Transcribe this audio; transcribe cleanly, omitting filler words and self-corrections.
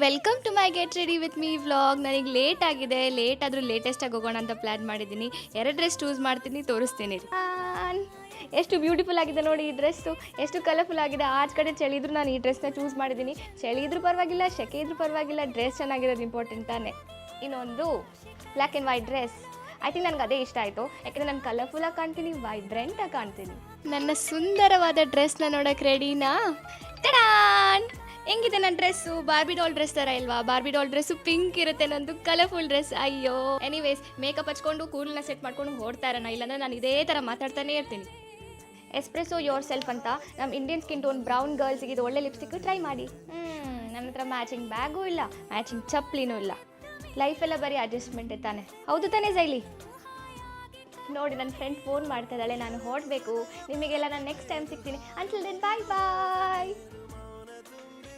Welcome to my get ready with me vlog. ನನಗೆ late ಆಗಿದೆ, late ಆದರೂ ಲೇಟೆಸ್ಟಾಗಿ ಹೋಗೋಣ ಅಂತ ಪ್ಲ್ಯಾನ್ ಮಾಡಿದ್ದೀನಿ. 2 ಡ್ರೆಸ್ ಚೂಸ್ ಮಾಡ್ತೀನಿ, ತೋರಿಸ್ತೀನಿ. ಎಷ್ಟು ಬ್ಯೂಟಿಫುಲ್ ಆಗಿದೆ ನೋಡಿ ಈ ಡ್ರೆಸ್ಸು, ಎಷ್ಟು ಕಲರ್ಫುಲ್ ಆಗಿದೆ. ಆಚೆ ಕಡೆ ಚಳಿ ಇದ್ರೂ ನಾನು ಈ ಡ್ರೆಸ್ನ ಚೂಸ್ ಮಾಡಿದ್ದೀನಿ. ಚಳಿ ಇದ್ರೂ ಪರವಾಗಿಲ್ಲ, ಸೆಕೆ ಇದ್ರೂ ಪರವಾಗಿಲ್ಲ, ಡ್ರೆಸ್ ಚೆನ್ನಾಗಿರೋದು ಇಂಪಾರ್ಟೆಂಟ್ ತಾನೆ. ಇನ್ನೊಂದು black and white dress, I think ನನಗೆ ಅದೇ ಇಷ್ಟ ಆಯಿತು. ಯಾಕಂದರೆ ನಾನು ಕಲರ್ಫುಲ್ಲಾಗಿ ಕಾಣ್ತೀನಿ, ವೈಬ್ರೆಂಟಾಗಿ ಕಾಣ್ತೀನಿ. ನನ್ನ ಸುಂದರವಾದ ಡ್ರೆಸ್ನ ನೋಡೋಕೆ ರೆಡಿನಾ? ಟಡಾನ್! ಹೆಂಗಿದೆ ನನ್ನ ಡ್ರೆಸ್ಸು? ಬಾರ್ಬಿ ಡಾಲ್ ಡ್ರೆಸ್ ಥರ ಇಲ್ವಾ? ಬಾರ್ಬಿ ಡಾಲ್ ಡ್ರೆಸ್ಸು ಪಿಂಕ್ ಇರುತ್ತೆ, ನಂದು ಕಲರ್ಫುಲ್ ಡ್ರೆಸ್. ಅಯ್ಯೋ, ಎನಿವೇಸ್ ಮೇಕಪ್ ಹಚ್ಕೊಂಡು ಕೂದಲನ್ನ ಸೆಟ್ ಮಾಡ್ಕೊಂಡು ಹೊಡ್ತಾ ಇರೋಣ, ಇಲ್ಲಾಂದರೆ ನಾನು ಇದೇ ಥರ ಮಾತಾಡ್ತಾನೆ ಇರ್ತೀನಿ. ಎಸ್ಪ್ರೆಸೋ ಯೋರ್ ಸೆಲ್ಫ್ ಅಂತ ನಮ್ಮ ಇಂಡಿಯನ್ ಸ್ಕಿನ್ ಟೋನ್ ಬ್ರೌನ್ ಗರ್ಲ್ಸಿಗೆ ಇದು ಒಳ್ಳೆ ಲಿಪ್ಸ್ಟಿಕ್, ಟ್ರೈ ಮಾಡಿ. ನನ್ನ ಹತ್ರ ಮ್ಯಾಚಿಂಗ್ ಬ್ಯಾಗೂ ಇಲ್ಲ, ಮ್ಯಾಚಿಂಗ್ ಚಪ್ಪಲಿನೂ ಇಲ್ಲ. ಲೈಫೆಲ್ಲ ಬರೀ ಅಡ್ಜಸ್ಟ್ಮೆಂಟ್ ತಾನೆ, ಹೌದು ತಾನೇ ಜೈಲಿ? ನೋಡಿ, ನನ್ನ ಫ್ರೆಂಡ್ ಫೋನ್ ಮಾಡ್ತಾ ಇದ್ದಾಳೆ, ನಾನು ಹೊರಡಬೇಕು. ನಿಮಗೆಲ್ಲ ನಾನು ನೆಕ್ಸ್ಟ್ ಟೈಮ್ ಸಿಗ್ತೀನಿ. ಅಂಟಿಲ್ ದೆನ್ ಬಾಯ್ ಬಾಯ್.